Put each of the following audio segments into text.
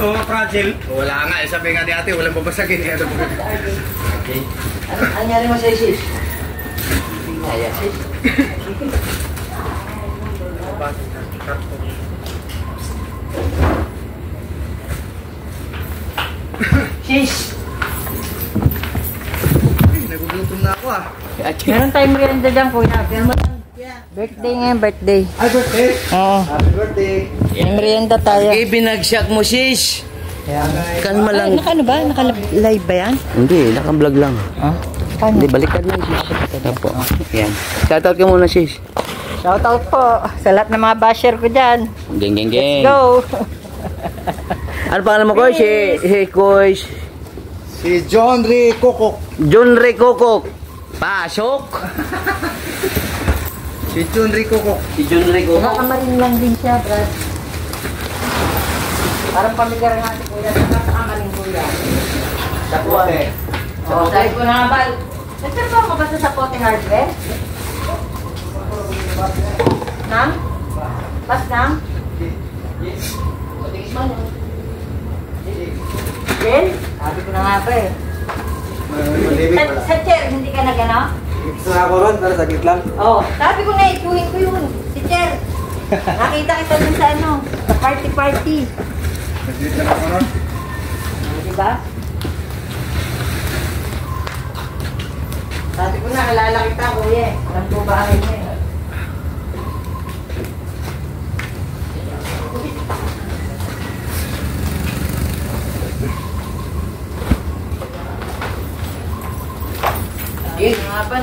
Oo, fragile. Wala nga, sabi nga ni ate, walang babasagin. Okay. Ano nangyari mo sa'yo, sis? Hindi nga yan, sis. Sis! Ay, nagugutom na ako ah. Meron tayong merienda dyan, kuya. Birthday ngayon, birthday. Ay, birthday? Oo. Happy birthday. May merienda tayo. Okay, binagsak mo, sis. Kalma lang. Ano ba? Naka-live ba yan? Hindi, naka-vlog lang. Ha? Paano? Hindi, baliktad lang, sis. Ito po. Yan. Shoutout ka muna, sis. Shoutout po sa lahat ng mga basher ko dyan. Geng, geng, Let's geng. go! Ano pangalan mo, Koy? Koy. Si John Ray Kokok. John Ray Kokok. Pasok. Si John Ray Kokok. Si John Ray Kokok. Nakamarin lang din siya, Brad. Parang pamilyar nga si kuya. Sa kamarin kuya. Sa Pote. Oo, sabi ko na nga, Bal. Nagtrabaho ka ba sa Pote Hardware? Nang? Pas nang? Jen? Sabi ko na nga ba eh. Sa chair, hindi ka nag-ano? Gusto na ako ron, para saglit lang. Oo. Sabi ko na, ituhin ko yun. Si chair. Nakita kita dun sa ano, sa party-party. Saglit lang ako ron. Diba? Sabi ko na, kalala kita, kuya. Alam ko bahay niya eh.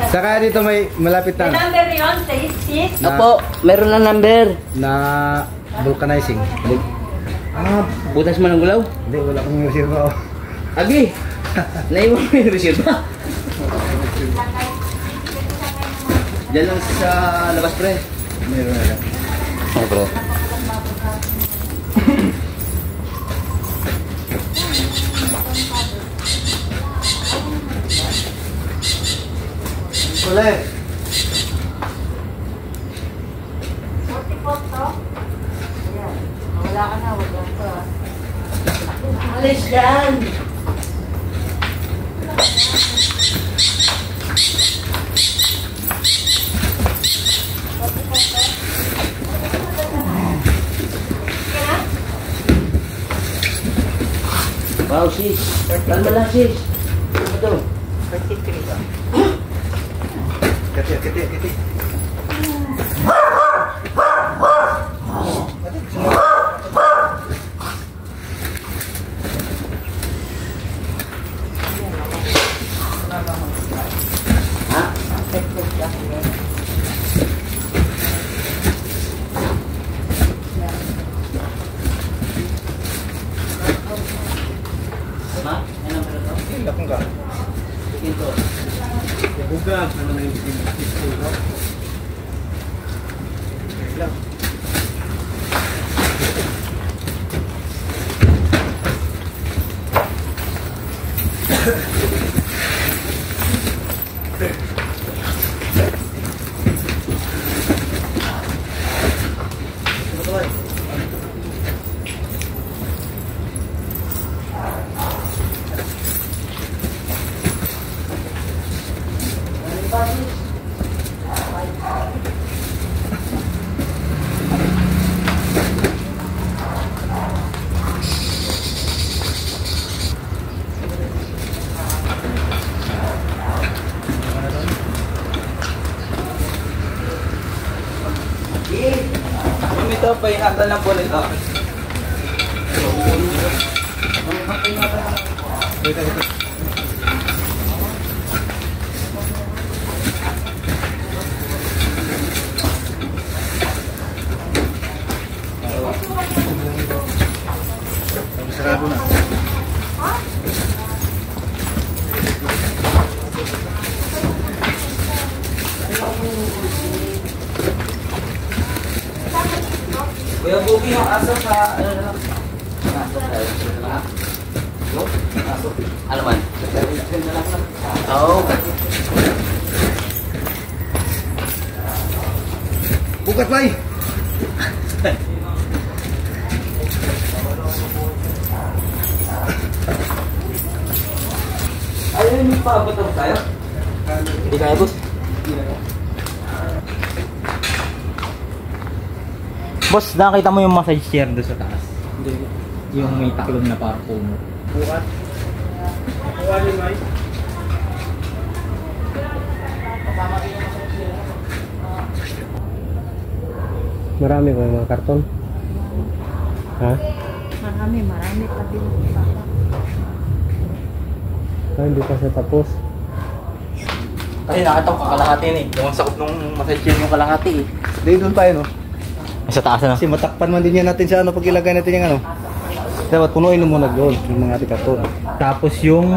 Saka dito may malapit May na number yun, sis? Opo, meron na number. na vulcanizing. Butas mo ng gulaw? Hindi, wala akong reserva. Agi. Naiwan mo yung reserva. Diyan lang sa labas, pre. Meron na lang. Oo, pre. Ulit. 44 to? Ayan. Wala ka na, wala ka. Alis dyan! Wow, sis. Kalma lang, sis. Ano to? 33. Kati. Ma? Ano ba ito? Hindi akong ka. Ito. Buga. Ano na yung ito? Lang. Ito pa yung handa ng po nito. Sarado na. Kuya Bobby, yung aso sa... Ano man? Oo. Bukat bay! Paabot ako tayo? Hindi kaya, boss. Boss, nakakita mo yung massage chair doon sa taas? Hindi. Yung may taklong na parang puno. Bukat. Bukat ni Mike. Marami ba yung mga karton? Ha? Marami pa din. Hindi pa siya tapos. Kasi nakita ko kakalahati yun eh. Yung sakop nung massage chair yung kalahati eh. Hindi, doon tayo, no? Sa taas na. Kasi matakpan man din yan natin sa ano pag ilagay natin yung ano. Dapat punuin mo muna doon yung mga ating karton. Tapos yung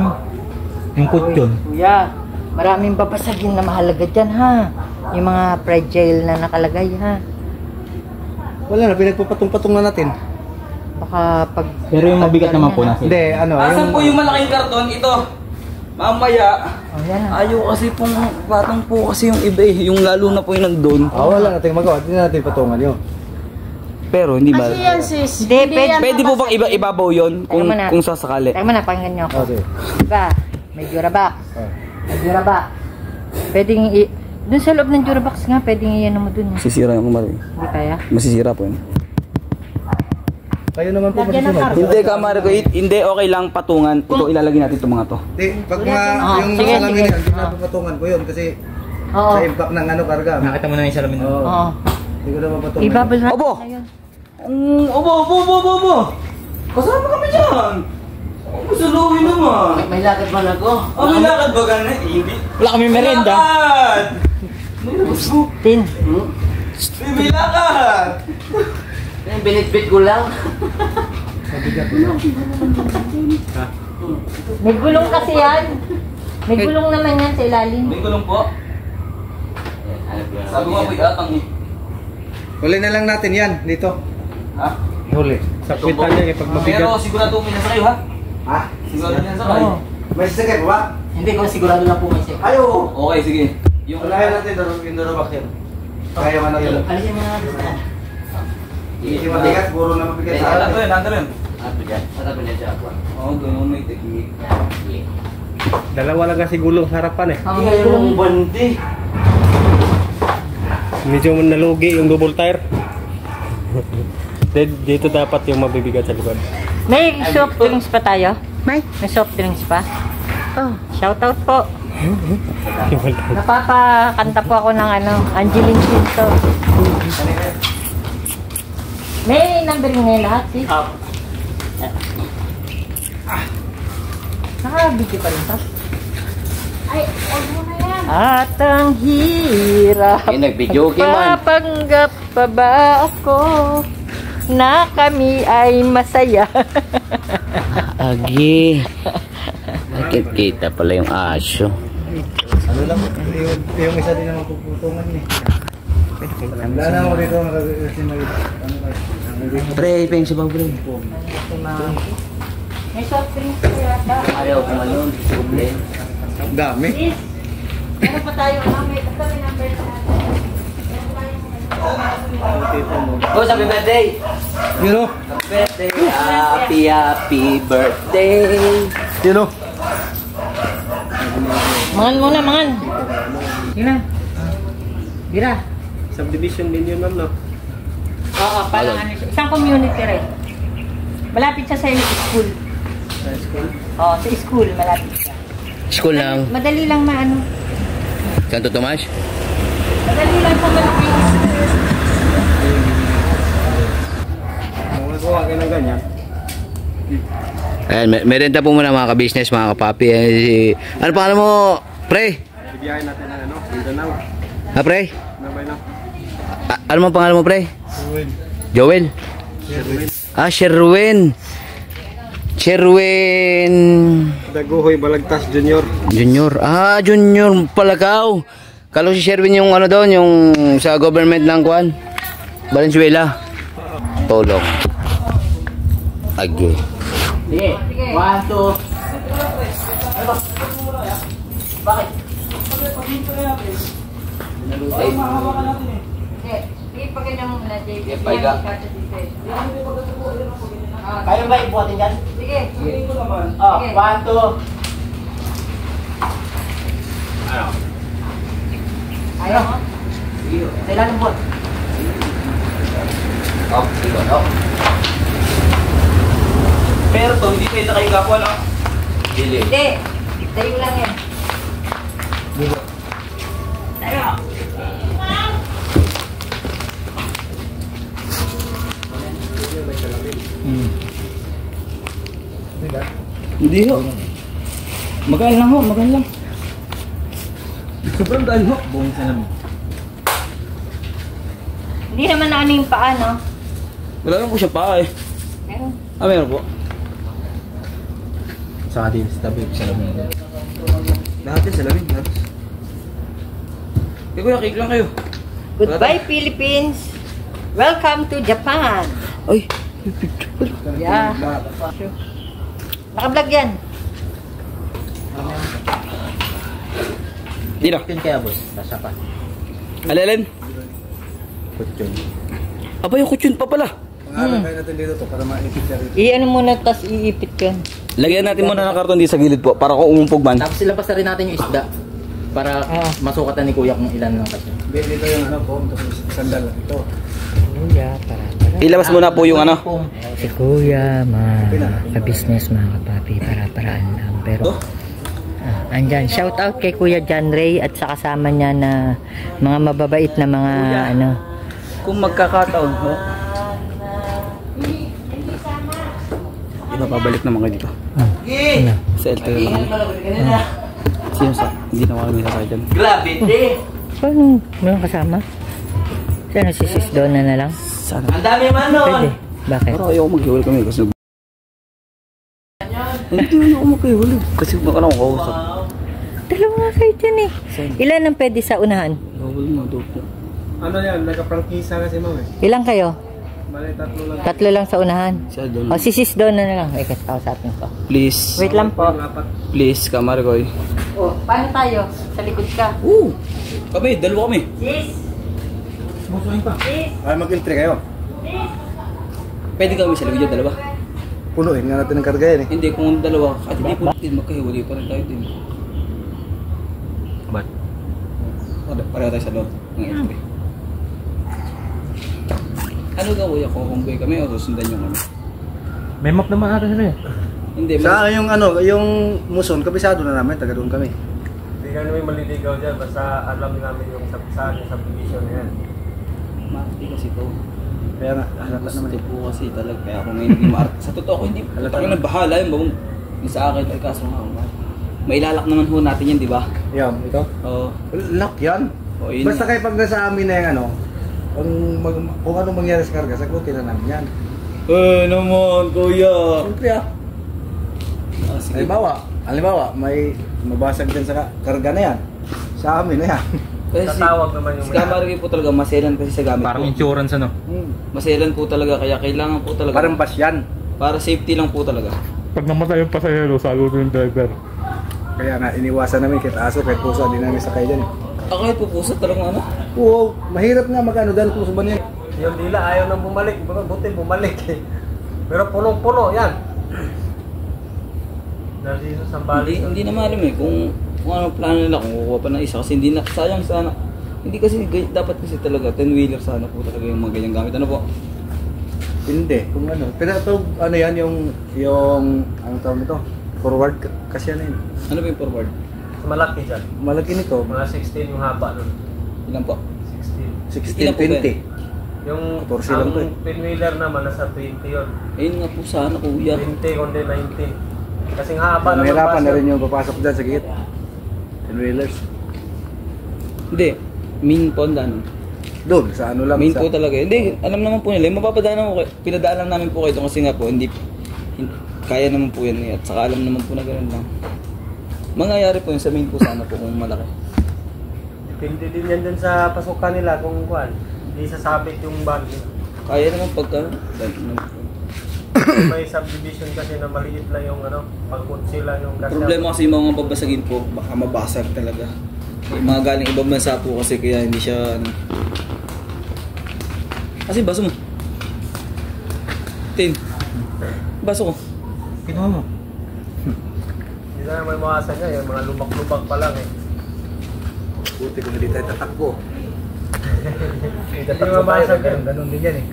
kutsyon. Kuya, maraming babasagin na mahalaga dyan ha. Yung mga fragile na nakalagay ha. Wala na, pinagpapatong-patong na natin. Baka pag... Pero yung mabigat naman po nasa. Hindi, ano, Asan po yung malaking karton? Ito. Mamaya. Oh, yan ha. Ayaw kasi pong patong po kasi yung iba eh. Yung lalo na po yung nandun. wala natin magawa. Hindi na natin patungan yun. Pero hindi ba? Hindi, pwede. Pwede po bang ibabaw yun kung, Teka muna. kung sasakali? Teka muna, pakinggan nyo ako. Okay. Diba, may Durabox. Oh. May Durabox. Pwedeng dun sa loob ng Durabox nga, pwedeng iyan mo dun. Masisira yung kumari. Hindi kaya? Masisira po yun. Kayo naman po Lagyan ng magsunod. karton. Hindi kamari ko. Hindi okay lang patungan. Ito ilalagay natin itong mga to. Hindi, pag mga yung Sige, salamin sige. yan, hindi na papatungan ko yun kasi Oo. sa impact ng ano karga. Nakita mo na yung salamin. Oo. Oo. Hindi ko na papatungan. Ibabal natin Obo! na yun. Obo! Kasama kami dyan! Masuluhin naman! May lakad man ako. May lakad ba gano'n? Hindi. Wala kami merenda. Lakad! Tin. May lakad! Binitbit ko lang. May gulong kasi yan. May gulong naman yan sa ilalim. May gulong po. Sabi ko po iatang eh. Huli na lang natin yan dito. Ha? Huli. Sakwitan niya pag mabigat. Pero sigurado may nasa kayo ha? Ha? Sigurado yan sa kayo? May sakit ba? Hindi ko sigurado lang po may check. Ayo! Okay, sige. Yung Unahin natin yung Durabox yan. Kaya man na yun. Alisin mo na natin sa Hindi matigas, puro na mabigat sa Nandun atin. yun, nandun yun. Ato dyan. Sa tabi niya siya ako. Oo, ganun may teknik. Dalawa lang kasi gulong sa harapan eh. Hindi kayo yung bandi. Medyo nalugi yung double tire. Dito dapat yung mabibigat sa likod. May soft drinks pa tayo? May soft drinks pa? Oh, shoutout po. Napapakanta po ako ng ano, Angeline Pinto. May numbering ngayon lahat, sis? Naka-video pa rin to? Ay, huwag mo na yan. At ang hirap. Ay, nag-video game man. Papanggap pa ba ako na kami ay masaya? Agi. Nakikita pala yung aso. Ano lang, yung isa din naman puputungan eh. Handa na ako dito, kasi Pre, peng sa bang pre. May soft drinks pa yata. Ayaw ko malun. Problem. ang dami. Sis, meron pa tayo number. Basta may number sa atin. Oh, happy birthday! You know? Birthday! Happy birthday! You know? Mangan muna, mangan. Sina? Bira. Subdivision din yun, ma'am, no? Oo, parang ano siya. Isang community rin. Malapit siya sa school. Sa school. Oo, sa school, malapit siya. School lang. Madali lang maano. Santo Tomas? Madali lang sa malaki. Magawa kayo ng ganyan. Ayan, merenda po muna mga ka-business, mga kapapi. Ano pangalan mo, pre? Ibiyahin natin ng ano, Mindanao. Ha, pre? Nabay na. Ano mo pangalan mo, pre? Uwin. Joel? Sherwin. Ah, Sherwin. Sherwin Daguhoy Balagtas Junior. Junior. Ah, Junior Palagaw. Kalo si Sherwin yung ano doon, yung sa government ng Kuan, Valenzuela. Tolong. Agi. Sige. 1, 2. Bakit? Sige, pagkanya mo muna, JP. Paiga. Kaya ba ibuhatin yan? Sige. Sige ko naman. Oh, 1, 2. Ayaw mo? Sa ilalim po. Oh, ikaw, oh. Pero to, hindi pwede kayo gapon, oh. Dili. Hindi. Tayo lang yan. Tayo. Hindi ho. Magaan lang ho, magaan lang. Sobrang gaan ho. Buong salamin. Hindi naman na ano yung paa, no? Wala lang po siya pa eh. Meron. Ah, meron po. Sa atin, sa tabi, salamin. Lahat yan, salamin. Lahat. Kaya kuya, cake lang kayo. Goodbye, Philippines. Welcome to Japan. Ay, Yeah. Naka-vlog yan. di na. Yun kaya boss, nasa pa. Alalen? Kutsyon. Aba, yung kutsyon pa pala. Pangalan kayo natin dito to para maipit siya rito. I-ano muna, tas iipit ko yan. Lagyan natin muna ng karton dito sa gilid po para kung umumpog man. Tapos ilapas na rin natin yung isda. Para masukatan ni kuya kung ilan lang kasi. Dito yung ano po, sandal lang ito. Kuya, para. Ilabas muna po yung ano. Si Kuya, ka-business mga kapapi, para-paraan lang. Pero, andyan, shout out kay Kuya John Ray at sa kasama niya na mga mababait na mga ano. Kung magkakataon, ho? Pabalik naman kayo dito. Ano? Sa LTO lang kami. Sino sa? Hindi na kami sa dyan. Paano? Meron kasama? Sana si Sis Donna na lang? Sana. Ang dami man nun! Pwede. Bakit? Pero ayaw mag-iwal kami kasi hindi ayaw mag-iwal kasi baka lang ako kausap. Dalawa nga kayo dyan eh. Ilan ang pwede sa unahan? Bawal mo, dope na. Ano yan? Nagka-prangkisa kasi ma'am eh. Ilan kayo? Bale, tatlo lang. Tatlo lang sa unahan. Siya doon. O si Sis Donna na lang. Ay, kausapin ko. Please. Wait lang po. Please, Kamargoy. Oh, paano tayo? Sa likod ka. Oo. Kami, dalawa kami. Sis! Sumusuhin pa. Sis! Ay, mag-entry kayo. Pwede kami sa likod, dalawa. Punuin nga natin ng karga yan eh. Hindi, kung dalawa, at hindi po din magkahiwalay pa rin tayo din. Ba't? Pareho tayo sa loob ng entry. Ano gawin ako kung boy kami o susundan yung ano? May map naman natin sila eh. Hindi, Sa yung ano, yung muson, kabisado na namin, taga doon kami. Hindi kami maliligaw dyan, basta alam namin yung saan yung subdivision na yan. Mati kasi to. Kaya nga, halata Gusto naman eh. po kasi talaga kaya ako ngayon naging maarte. Sa totoo ko hindi. Halata Halata na bahala yung babong sa akin. Ay kaso nga. Mailalak naman ho natin yan, di ba? Yan, ito. Oo. Lock yan. Oh, yun Basta kayo pag nasa amin na yung ano, kung anong mangyari sa karga, sagutin na namin yan. Naman, kuya. Siyempre ah. Sige. Halimbawa, may mabasag dyan sa karga na yan. Sa amin na yan. Kasi Tatawag naman yung si Kamargi po talaga, maselan kasi sa gamit Parang po. insurance ano? Maselan po talaga, kaya kailangan po talaga. Parang bus yan. Para safety lang po talaga. Pag namatay yung pasahero, sagot yung driver. Kaya nga, iniwasan namin kahit aso, kahit puso, di namin sakay dyan. Ako ay pupusa talagang ano? Oo, mahirap nga magano dahil puso ba niya. Yung dila ayaw nang bumalik, buti bumalik eh. Pero punong-puno yan. Dahil dito sa Hindi na maalam eh kung ano plano nila kung kukuha pa ng isa kasi hindi na sayang sana. Hindi kasi dapat kasi talaga 10-wheeler sana po talaga yung mga ganyang gamit. Ano po? Hindi, kung ano. Pero ito, ano yan, yung anong tawag nito? Forward kasi ano yun. Ano ba yung forward? malaki dyan. Malaki nito, Mga 16 yung haba nun. Ilan po? 16. Ilan po ba 16, 20. Yung 14 lang to eh. pinwheeler naman nasa 20 yun. Ayun nga po sana kuya. 20 kundi 19. Kasing haba naman Mahirapan na base. rin yung papasok dyan sa gate. 10-wheelers. Hindi. Min po ang daan. Doon, sa ano lang. Main sa, po talaga. Hindi, alam naman po nila. Mapapadaan ko, pinadaan lang namin po kayo ito kasi nga po, hindi, kaya naman po yan. At saka alam naman po na gano'n lang. Mangyayari po yun sa main po sana po kung malaki. Depende din yan dun sa pasukan nila kung kuhan. Hindi sasabit yung bag. Kaya naman pagka, May subdivision kasi na maliit lang yung ano, pag-kutsi lang yung kasya. problema kasi yung mga babasagin po, baka mabasag talaga. Yung mga galing ibang bansa po kasi kaya hindi siya, ano. Kasi baso mo. Tin. Baso ko. Kinuha mo. Hindi na may mawasan niya, yung mga lubak-lubak pa lang eh. Buti kung hindi tayo tatakbo. Hindi mabasag yan. Ganun din yan eh.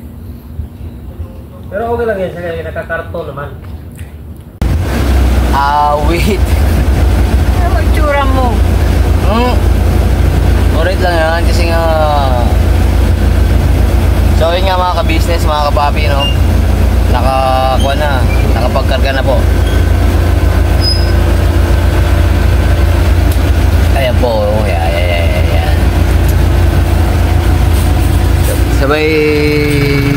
Pero okay lang yan. Sige, nakakarton naman. Wait. Ano ang itsura mo? Alright lang yan kasi nga... So yun nga mga ka-business, mga kapapi, no? Nakakuha na, nakapagkarga na po. Ayan po, ayan. Sabay,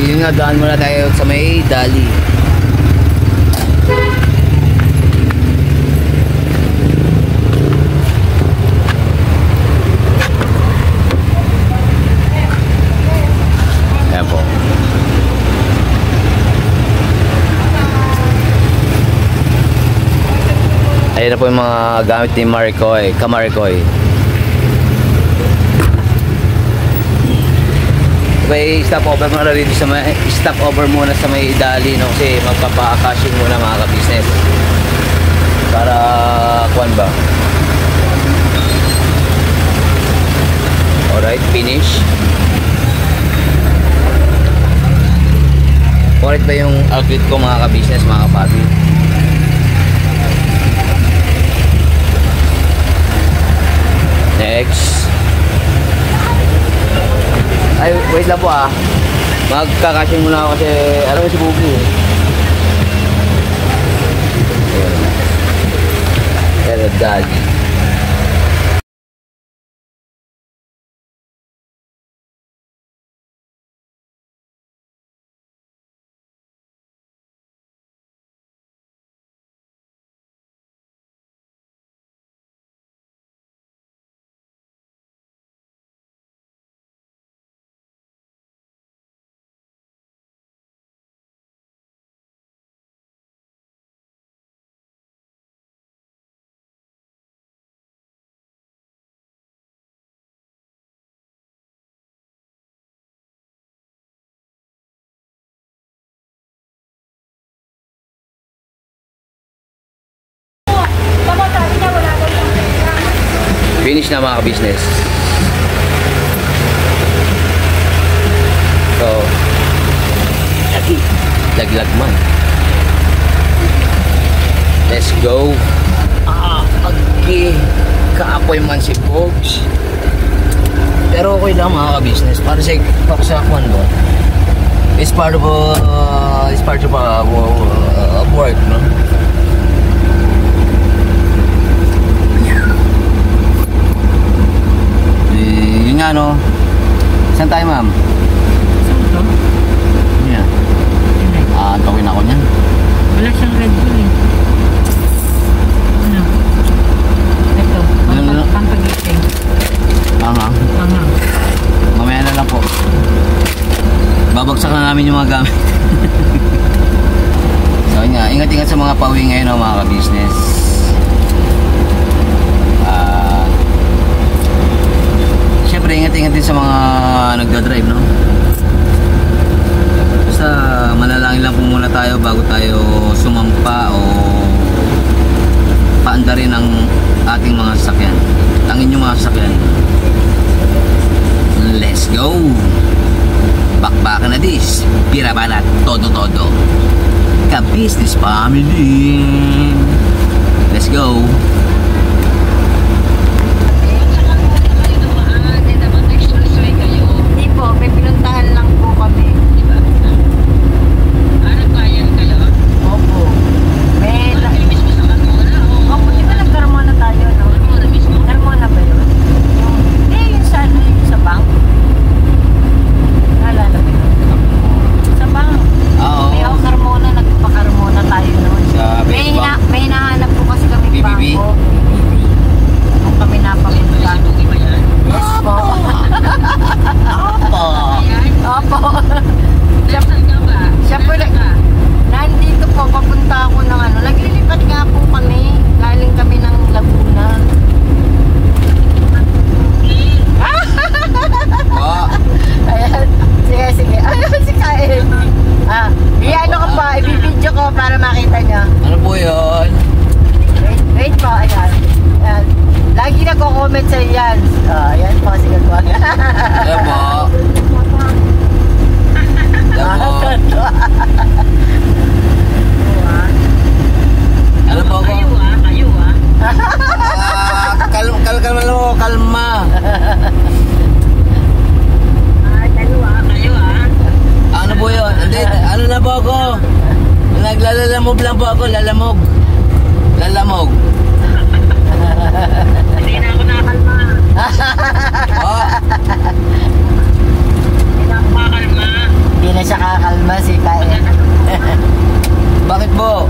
yun nga, daan muna tayo sa may Dali. Ayan po. Ayan na po yung mga gamit ni Maricoy, Kamaricoy. May stop over muna dito sa may Dali, no, kasi magpapa-cashing muna mga ka-business. Para kuan ba? Alright, finish. Alright ba yung outfit ko mga ka-business, mga kapapi? Next. Ay, wait lang po magkakasing muna ako kasi alam mo si Bugi eh. Pero Dali. Finish na mga ka-business. So, laglag man. Let's go. Okay. Kaapoy man si folks. Pero okay lang mga ka-business. Para sa kwan ba? It's part of work, no? Nga no. Saan tayo ma'am? Saan to? Yeah. Antawin ako niyan. Wala siyang Red Bull eh. Ano? Ito. Pampagising. Mamaya na lang po. Babagsak na namin yung mga gamit. So nga, ingat-ingat sa mga pauwi ngayon mga ka-business. Siyempre, ingat-ingat din sa mga nagdadrive, no? Basta manalangin lang po muna tayo bago tayo sumampa o paandarin ang ating mga sasakyan. Tangin yung mga sasakyan. Let's go! Bakbakan na this. Birabanat, todo-todo. Ka-business family. Let's go! May pinuntahan lang po kami. Opo. Opo, di ba nag-Carmona tayo, no? Carmona ba yun? Yun sa bank. Naalala ko yun. Sa bank. Oo. May ako Carmona, nagpa-Carmona tayo noon. Sa May hinahanap po kasi kami BBB? bangko. lalamog. Hindi na ako nakakalma. Oh, Hindi na ako makakalma. Hindi na siya kakalma si Kae. bakit po?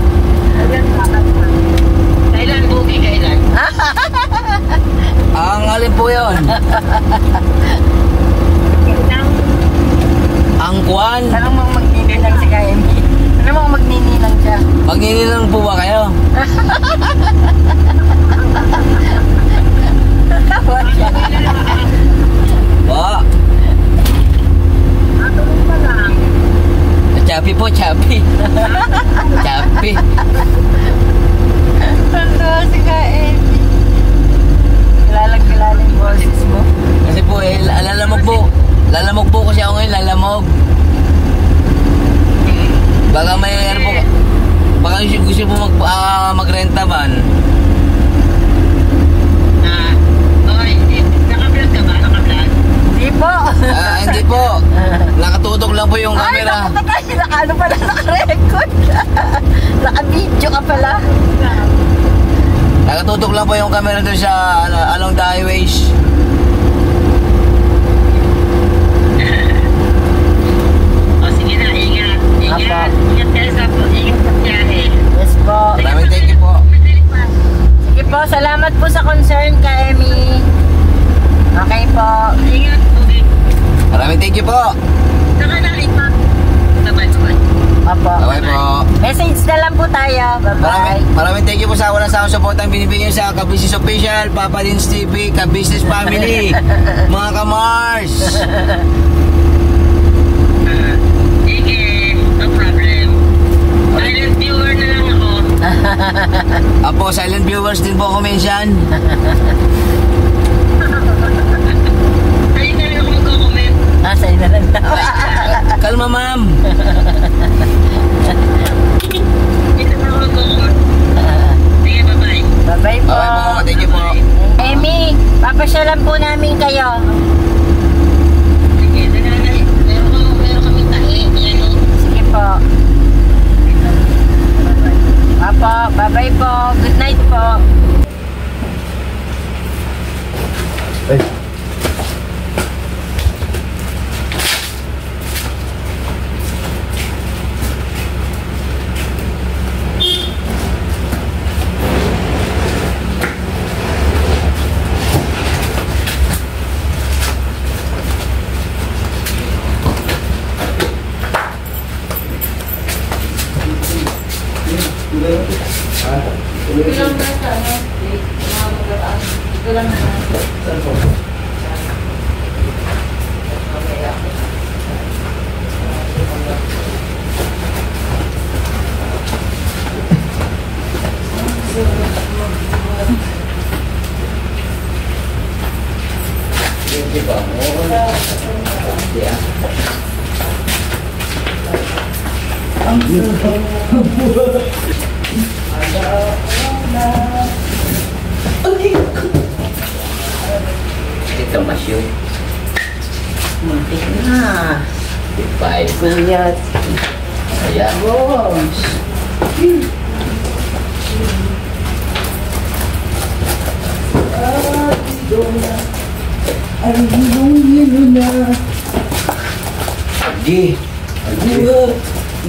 Kailan kakalma? Kailan, Bugi? Kailan? Ang alin po yun? Kailan? Ang kwan? Anong mga magnininang si Kae? Anong mga magnininang siya? Magnininang po ba kayo? Tawa siya. Po. Natulog pa lang. Chappy po, chappy. Chappy. Ang tawa si Kae. Kilalang yung boses mo. Kasi po eh, lalamog po. Lalamog po kasi ako ngayon, lalamog. Baka may ano po, baka gusto po magrenta ban. Naka-vlog ka ba? Naka-vlog? Hindi po. Hindi po. Nakatutok lang po yung Ay, camera. nakapatay. Ano pala, naka-record. Naka-video ka pala. Nakatutok lang po yung camera doon sa along the highways. O sige na, ingat. Ingat. Apa. Ingat kayo sa biyahe. Yes po. Maraming thank you po. Sige po, salamat po sa concern ka, Emmy. Okay po. Ingat, Bugi. Maraming thank you po. Saka na, Ipa. Bye-bye. Opo. Bye po. Message na lang po tayo. Bye-bye. Maraming thank you po sa walang sawang support ang binibigyan sa Ka-Business Official, Papa Lins TV, Ka-Business Family, mga Ka-Mars. Sige, no problem. Silent viewer na lang ako. Apo, silent viewers din po ako minsan. Ayun na lang ako magko-comment. Sa'yo na lang daw. Kalma ma'am. Dito na ako magko-comment. Sige, bye-bye. Bye-bye po. Okay po, thank you po. Emmy, papasyalan po namin kayo. Sige, meron kami tahi. Ayan o. Sige po. Apo, bye-bye po. Good night po. Ito masyo. Muntik na. Goodbye. Kuya. Ayan. Boss. Agi.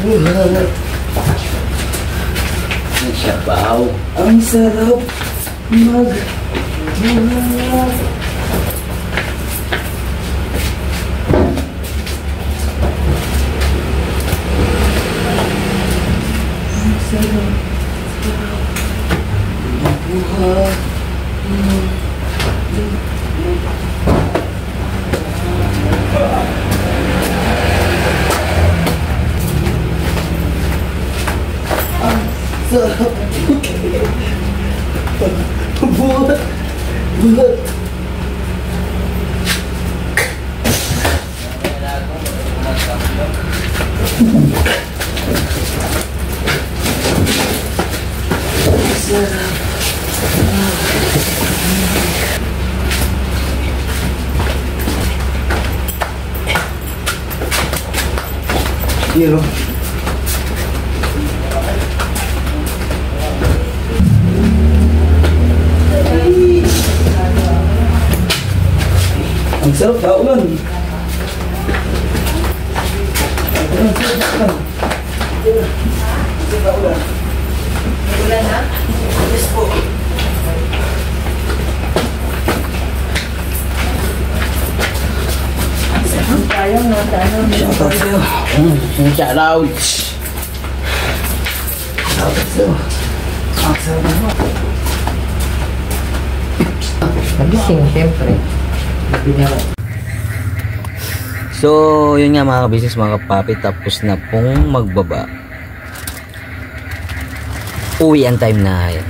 Buhat. Ang sabaw. Ang sarap magbuhat. Ang sarap magbuhat. Sarap. Buhat. Buhat. Sarap. Hero. Ang sarap, kaulan. Ulan na? Yes po. Sayang na, ano. Shoutout sa'yo. Shoutout. Shoutout sa'yo. Ang sarap na. Nagising, siyempre. So, yun nga mga business, mga kapapi, tapos na pong magbaba. Uwi ang time na yan.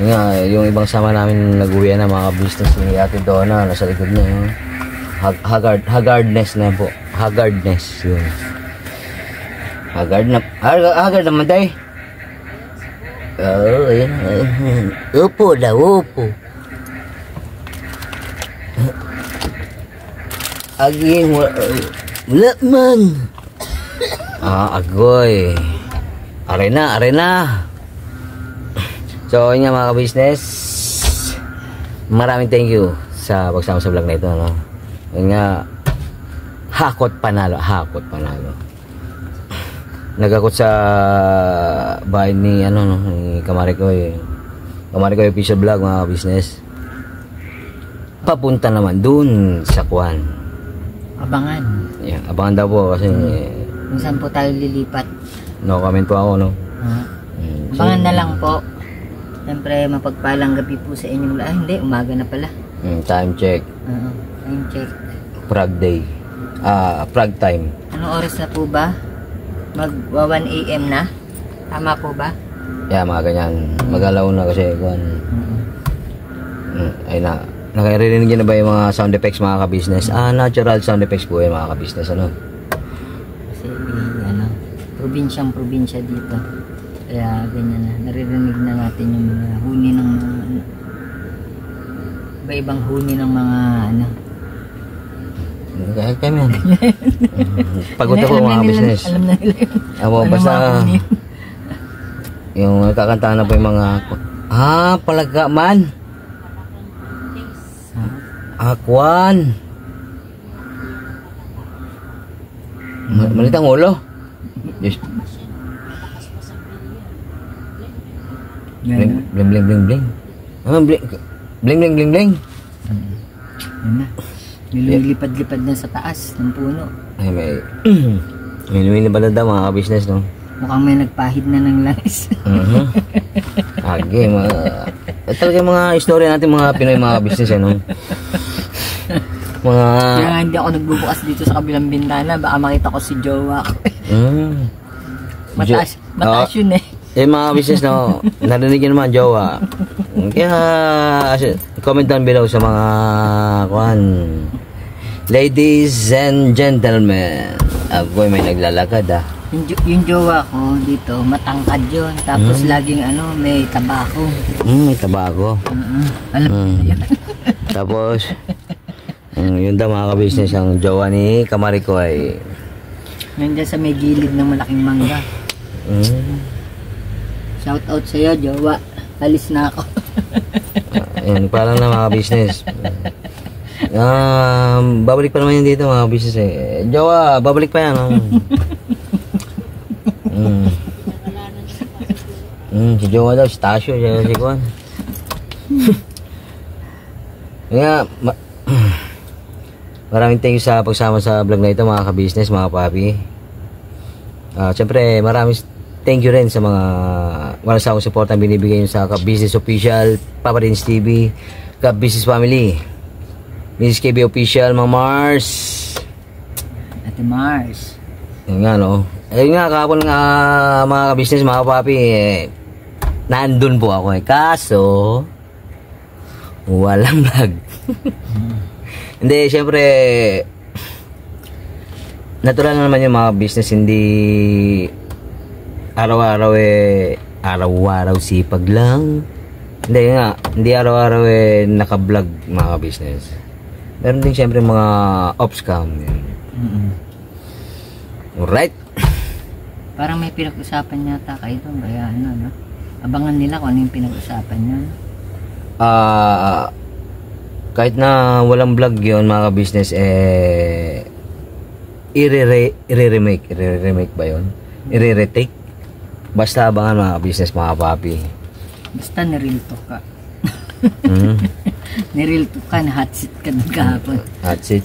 Yun nga, yung ibang sama namin nag-uwi na mga business ni Ate Donna, nasa likod niya. Yun. Haggardness na po. Haggardness yun. Haggard naman tayo. Oo, yun. Upo daw, upo. Aging wala man. Agoy. Arena. So, yun nga mga ka-business. Maraming thank you sa pagsama sa vlog na ito. No? Yun nga, hakot panalo. Nagakot sa bahay ni Kamarikoy. Kamarikoy official vlog mga ka-business. Papunta naman dun sa Kwan. Abangan. Yeah, abangan daw po kasi Kung saan po tayo lilipat. no comment po ako, no? Abangan na lang po. Siyempre, mapagpalang gabi po sa inyong lahat. Hindi, umaga na pala. Time check. Time check. Prague day. Prague time. Anong oras na po ba? Mag 1 AM na? Tama po ba? Yeah, mga ganyan. Magalaw na kasi Kwan. Ay na. Nakarinig niyo na ba yung mga sound effects mga ka-business? Natural sound effects po yung mga ka-business, ano? Kasi, probinsya dito. Kaya, ganyan na. Naririnig na natin yung mga huni ng mga, iba-ibang huni ng mga, Kaya kami yan. Pagod ako mga ka-business. Alam na nila yun. Basta, yung nagkakantahan na po yung mga, palaga man. Akwan. Malit ang ulo. Yes. Bling. Bling. Nililipad-lipad na sa taas ng puno. Ay, may lumilipad na daw mga ka-business, no? Mukhang may nagpahid na ng langis. Talaga mga istorya natin mga Pinoy mga business, ano? Kaya nga hindi ako nagbubukas dito sa kabilang bintana. Baka makita ko si jowa ko. Mataas yun eh. Mga business, no? Narinig yun naman, jowa. Kaya, comment down below sa mga ladies and gentlemen. Ako may naglalakad, Yung jowa ko dito, matangkad yun. Tapos laging may tabako. May tabako. Alam mo yan. Tapos, yun daw mga ka-business, ang jowa ni Kamarikoy. Nandiyan sa may gilid ng malaking mangga. Shout out sa'yo, jowa. Alis na ako. Ayan, parang na mga business. Babalik pa naman yun dito mga business eh. Jowa, babalik pa yan. Si jowa daw, si Tasyo, si Kwan. Maraming thank you sa pagsama sa vlog na ito mga ka-business, mga papi. Siyempre, maraming thank you rin sa mga walang sawang support ang binibigay nyo sa Ka-Business Official, Papa Dins TV, Ka-Business Family, Mrs. KB Official, Mang Mars. Ate Mars. Yun nga, no? Ayun nga, kahapon nga mga ka-business, mga papi, nandun po ako eh. Kaso, walang vlog. Hindi, syempre, natural na naman yung mga business, hindi araw-araw araw-araw sipag lang. Hindi nga, hindi araw-araw naka-vlog mga business. Meron din syempre mga off-cam. Alright. Parang may pinag-usapan yata kayo doon, kaya abangan nila kung ano yung pinag-usapan nyo. kahit na walang vlog yun mga ka-business, i-remake ba yun? I-retake? Basta abangan mga ka-business, mga papi. Basta nireel talk ka. Nireel talk ka, hot seat ka ng kahapon. Hot seat?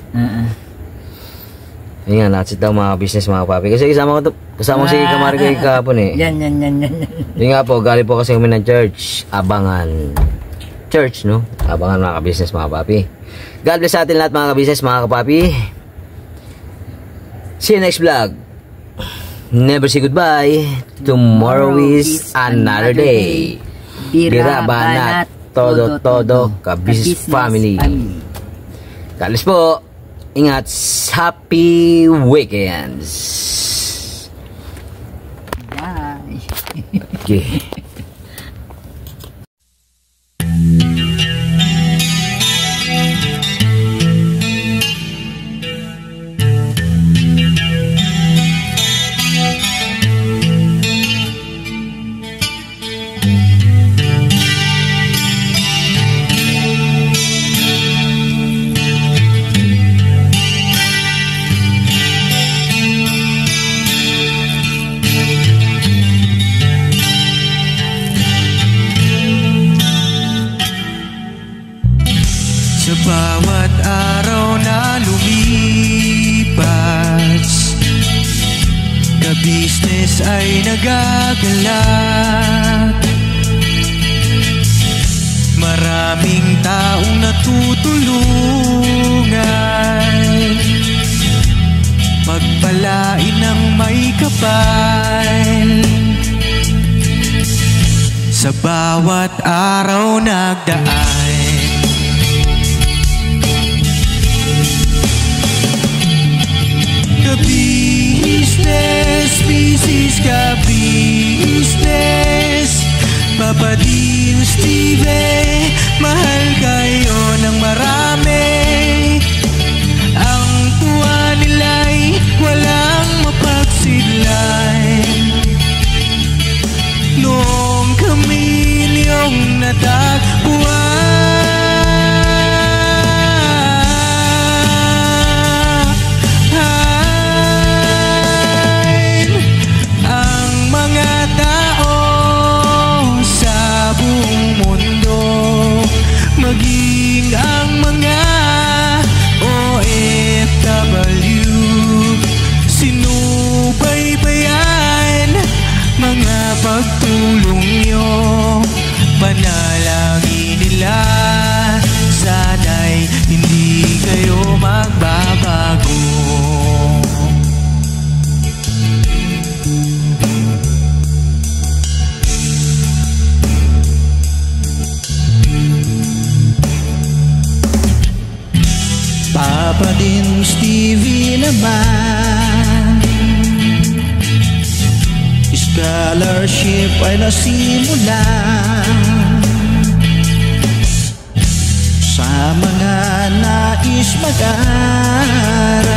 Yun nga, hot seat daw mga ka-business, mga papi. Kasi kasama si Kamari ko kahapon eh. Yan. Yun nga po, galing po kasi kami ng church. Abangan. Church, no? Abangan mga ka-business, mga papi. God bless sa atin lahat mga ka-business, mga kapapi. See you next vlog. Never say goodbye. Tomorrow is another day. Bira banat. Todo ka-business family. God bless po. Ingat. Happy weekends. Bye. Okay. Sa bawat araw na lumipas, ka-business ay nagagalak. Maraming taong natutulungan, pagpalain ng may kapal. Sa bawat araw nagdaan, ka-business, business ka-business, Papa Dean, Steve, mahal kayo ng marami. Ang tuwa nila'y walang mapagsidlay. Noong kami niyong natagpuan, maging ang mga OFW, sinubaybayan mga pagtulong nyo, panalangin nila, sana'y hindi kayo magbabago. Papa Dean, Stevie naman, scholarship ay nasimulan sa mga nais mag-aral.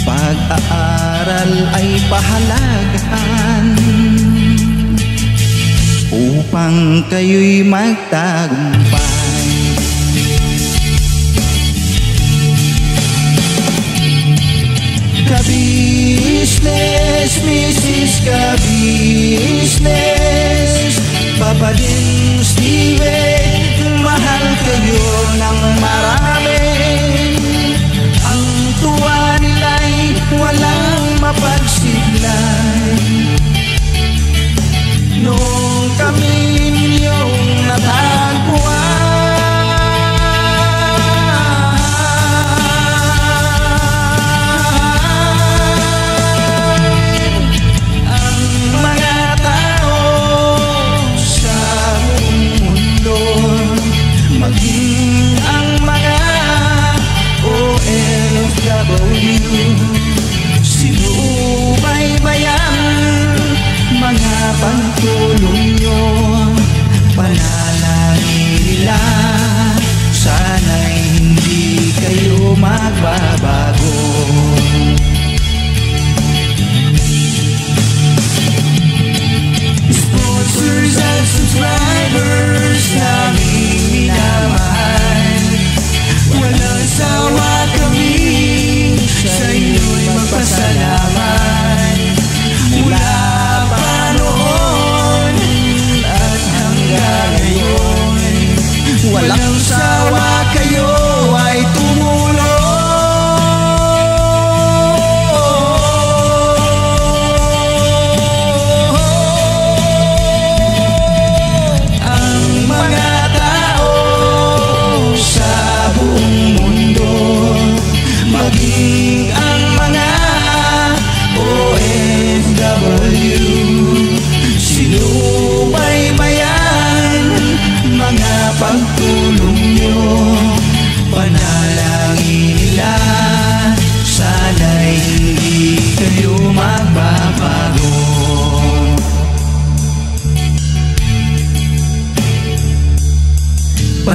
Pag-aaral ay pahalagahan upang kayo'y magtagumpay. Ka-business, Mrs. Ka-business, Papa Dean, Steve, mahal kayo ng marami. Ang tuwa nila'y walang mapagsiglay. Noong kami ninyong natagpuan, maging ang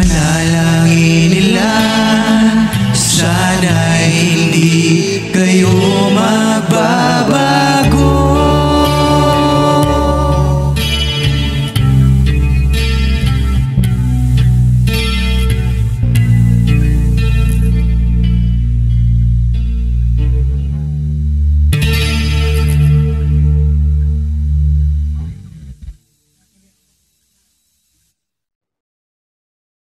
panay.